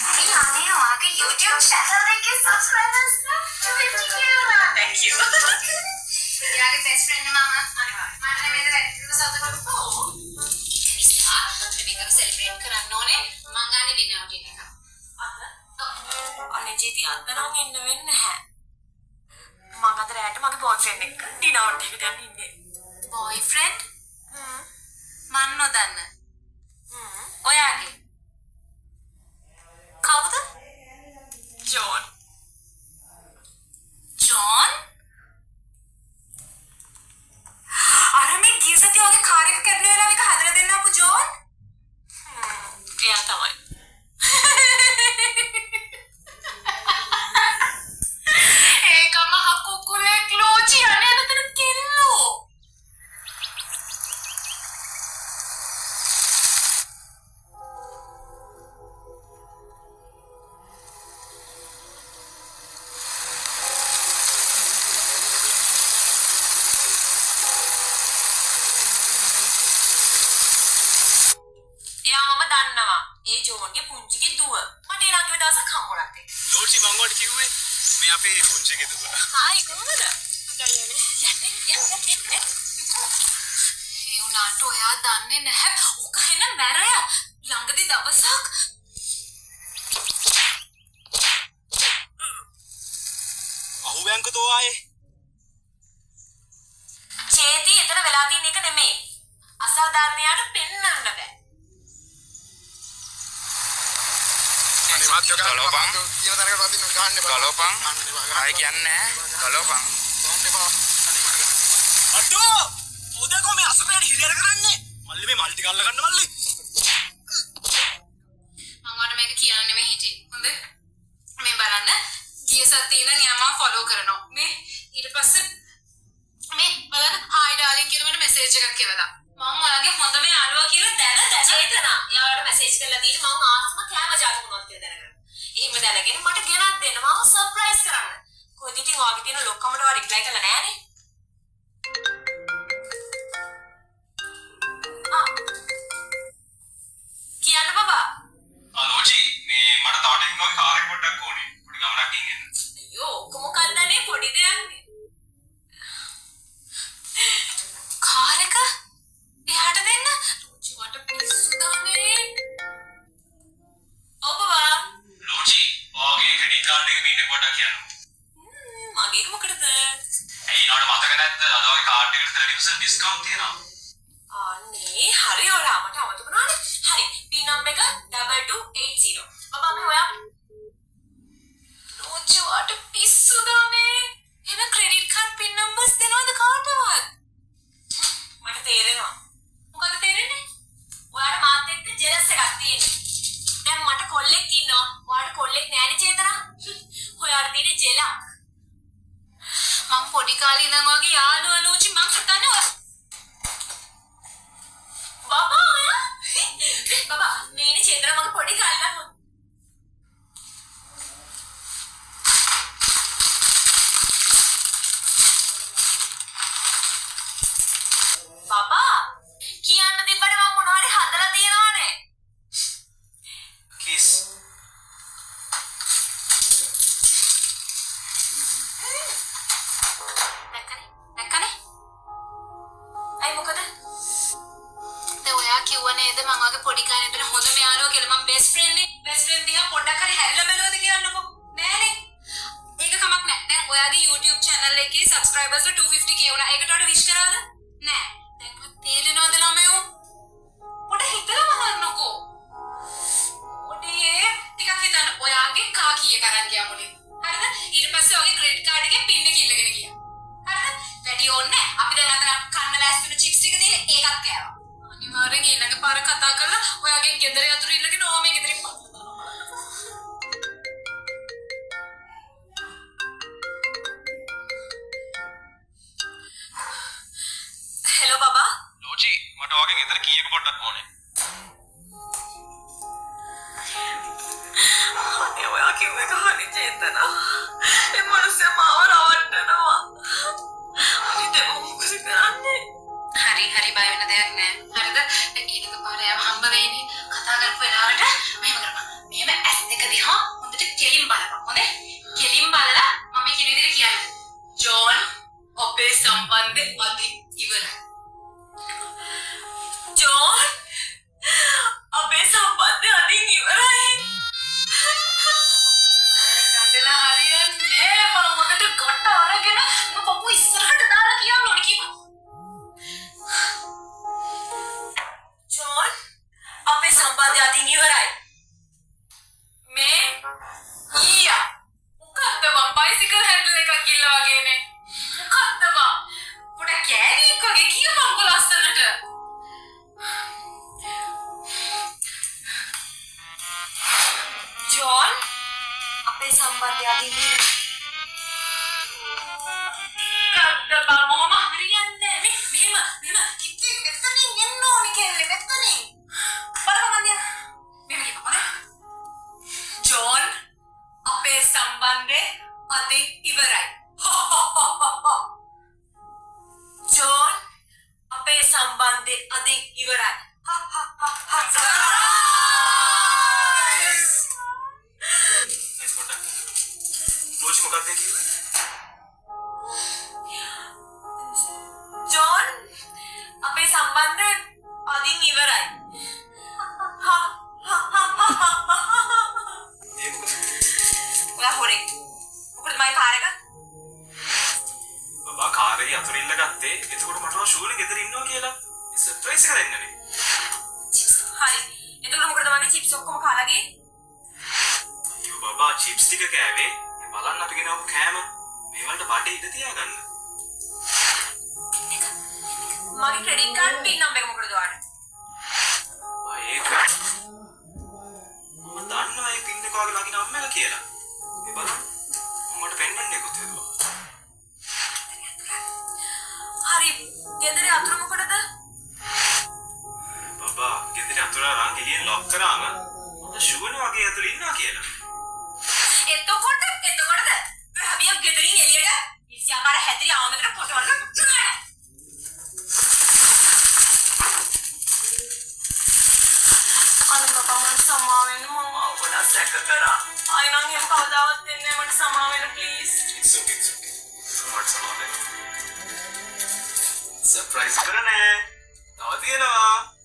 අනේ ඔයාගේ YouTube channel එකේ subscribers 250k වුණා. Thank you. යාගේ best friend මම අනිවාර්යයෙන්. මම මේක වැඩිපුර සතුටු කරපුවා. නිසා මේක සෙලිබ්‍රේට් කරන්න ඕනේ. මං ගානේ ඩිනර් ටික එක. අද අනේ ජීති අද නම් එන්න වෙන්නේ නැහැ. මං අද රැට මගේ boyfriend එක්ක ඩිනර් ටිකට යන්න ඉන්නේ. boyfriend? මන් නොදන්න. ඔයාගේ කවුද? ජෝන්. ජෝන්? අර මේ ගිය සතිය වගේ කාර් එක කැඩෙන වෙලාව එක හදලා දෙන්න අපු ජෝන්? එයා තමයි. ඒකම හකුකුලේ ක්ලෝචි අනේ නතර කෙල්ලෝ. දන්නවා ඒ ජෝන්ගේ පුංචිගේ දුව මට ඊළඟ දවසක් හම්බුණා තේ ලෝචි මං වට කිව්වේ මේ අපේ පුංචිගේ දුව හායි කොහමද යන්නේ ඒ උනාට ඔයා දන්නේ නැහැ ඔක හෙන මැරය ළඟදී දවසක් අහුවැංක තෝ ආයේ චේති එතන වෙලා තියෙන එක නෙමෙයි අසාධාරණයට පෙන්වන්න බෑ Galopang, galopang, ay කියන්නේ galopang. අඩෝ උදේ කොහේ අසපේට හිරියර කරන්නේ මල්ලි මේ මල්ටි ගල්ල ගන්න මල්ලි මම වට මේක කියන්න නෙමෙයි හිටියේ හොඳ මේ බලන්න ගිය සතියේ ඉඳන් යාමා ෆලෝ කරනවා මේ ඊට පස්සේ මේ බලන්න හායි ඩාලින් කියලා මට මෙසේජ් එකක් එවලා මම ඔයාගේ හොඳම යාළුවා කියලා දැන චේතනා යාළුවාට මෙසේජ් කරලා දීලා මම ආසම කෑම ජාති මොනවද කියලා දැනගන්න. එහෙම දැනගෙන මට ගෙනත් දෙන්න මම සර්ප්‍රයිස් කරන්න. කොහෙද ඉතින් ඔයාගේ තියෙන ලොක්කමට ඔයා රිප්ලයි කරලා නෑනේ. කියන්න බබා. ලෝචි මේ මට තව ටිකක් වගේ කාර් එක පොඩ්ඩක් ඕනේ. පොඩි ගමනක් ගිහින් එන්න. අයියෝ ඔක මොකක්දනේ පොඩි දෙයක්නේ. කාර් එක එයාට දෙන්න. ලෝචි වට පිස්සු දානේ. ඔව් බබා. ලෝචි ඔයාගේ ක්‍රෙඩිට් කාඩ් එකේ පින් එක පොඩ්ඩක් කියන්න. මගේ මොකටද? ඇයි නෝට මතක නැද්ද? අද ඔය කාඩ් එකට 30% ඩිස්කවුන්ට් තියෙනවා. අනේ හරි ඔයා මට අමතක වුණානේ. හරි. පින් නම්බර් එක 2280. බබා මේ ඔයා ලෝචි වට පිස්සු දානේ. එන ක්‍රෙඩිට් කාඩ් පින් නම්බර්ස් දෙනවද කාටවත්? මට තේරෙනවා. මොකද තේරෙන්නේ? ඔයාට මාත් එක්ක ජෙලස් එකක් තියෙන්නේ. දැන් මට කොල්ලෙක් ඉන්නවා. ඔයාට කොල්ලෙක් නෑනේ චේතනා. ඔයාට තියෙන ජෙලක්. මම පොඩි කාලේ ඉඳන් වගේ යාළුවා ලෝචි මං හිතන්නේ ඔය බබා ඔයා බබා මේනේ චේතනා මගේ පොඩි කාලේ නම් බබා කියන්න තිබ්බනේ මම මොනවාරි හදලා තියනවානේ කිස් දැක්කනේ අයි මොකද දැන් ඔයා කිව්ව නේද මම වගේ පොඩි කාලේ ඉඳන් හොඳම යාළුවා කියලා මම බෙස්ට් ෆ්‍රෙන්ඩ් නේ බෙස්ට් ෆ්‍රෙන්ඩ් දිහා පොඩ්ඩක් හරි හැරිලා බලවද කියන්නකෝ නෑනේ ඒක කමක් නෑ දැන් ඔයාගේ YouTube channel එකේ subscribers 250k වුණා ඒකට වඩා විශ් කරාද නෑ දැන් මට තේරෙනවද ළමයෝ පොඩ හිතලා බලන්නකෝ ඔඩේ ටිකක් හිතන්න ඔයාගේ කා කීය කරන් ගියා මොලේ හරිද ඊට පස්සේ ඔයාගේ ක්‍රෙඩිට් කාඩ් එකේ පින් එක ඉල්ලගෙන ගියා හරිද වැඩි ඕනේ අපි දැන් අතන කන්න ලෑස්ති වෙන චිප්ස් ටික දීලා ඒකත් කෑවා අනිවාර්යෙන් ඊළඟ පාර කතා කරලා ඔයාගෙන් ගෙදර යතුරු ඉල්ලගෙන ඕම මේ ගෙදරින් පස්සට හෙලෝ බබා ලෝචි මට ඔයාගෙන් ගෙදර කීයක පොඩ්ඩක් ඕනේ. අනේ ඔයා කිව්ව එක හරි චේතනා ඒ මනුස්සයා මාව රවට්ටනවා අනේ දැන් මොකද කරන්නේ හරි හරි බය වෙන දෙයක් නෑ හරිද දැන් ඊළඟ පාර යව හම්බ වෙයිනේ කතා කරපු වෙලාවට මෙහෙම කරපන් මෙහෙම ඇස් දෙක අද ඉවරයි. ජෝන් අපේ සම්බන්ධය අදින් ඉවරයි. නන්දලා හරියන්නේ මම මොකට කට අරගෙන පපු ඉස්සරහට දාලා කියන්න ඕනේ කිව්වා. ජෝන් අපේ සම්බන්ධය අදින් ඉවරයි. මේ ඊයා මොකද්ද මම බයිසිකල් හැන්ඩල් එකක් ගිල්ලා වගේනේ. මොකද්ද මම පොඩ කෑලියක් වගේ කියපන් කො ලස්සනට. ජෝන් අපේ සම්බන්ධය අදින් ඉවරයි. මොකද්ද බං මොහොම හරියන්නේ මෙහෙම කිත්ති මෙතනින් එන්න ඕනේ කෙල්ලේ මෙතනින්. බලපන් මන්දියා. මෙහෙම කියපන්. ජෝන් අපේ සම්බන්ධය අදින් ඉවරයි. ජෝන් අපේ සම්බන්ධය අදින් ඉවරයි. ලෝචි මොකක්ද කිව්වේ? ජෝන් අපේ සම්බන්ධය අදින් ඉවරයි. ඒ මොකද? ඔයා හොරේ. මොකද මගේ කාර් එක? බබා කාරේ යතුරු ඉල්ල ගත්තේ. එතකොට මට ඔය ෂූලේ ගෙදර ඉන්නවා කියලා. ඒ සර්ප්‍රයිස් එක දෙන්නනේ. හරි. එතකොට මොකද මගේ චිප්ස් ඔක්කොම කාලා ගියේ? අයියෝ බබා චිප්ස් ටික කෑවේ. මේ බලන්න අපි ගෙනාවු කෑම. මේ වලට බඩේ ඉඳ තියාගන්න. මගේ ක්‍රෙඩිට් කාඩ් පින් නම්බර් එක මොකටද ඔයාලට? බබා ඒක මම දන්නවා ඒ පින් එක වගේ ලගින අම්මලා කියලා. මේ බලන්න. මමට පෙන්වන්නේ කොහෙද? හරි. ගෙදර අතුරු මොකටද? බබා ගෙදර අතුරු අරන් එළියෙන් ලොක් කරාම මට ෂුවර් වගේ ඇතුළේ ඉන්නවා කියලා. එතකොටද හබියක් ගෙදරින් එළියට ඉස්යාකාර හැදිරි ආමතර පොටවල අනේ බබා මට සමා වෙන්න මම ගොඩක් සැක කරා. ආයි නම් එහෙම කවදාවත් වෙන්නේ නැහැ මට සමා වෙන්න ප්ලීස්. It's okay. මට සමාවෙන්න. සර්ප්‍රයිස් කරන්නේ. තව තියෙනවා.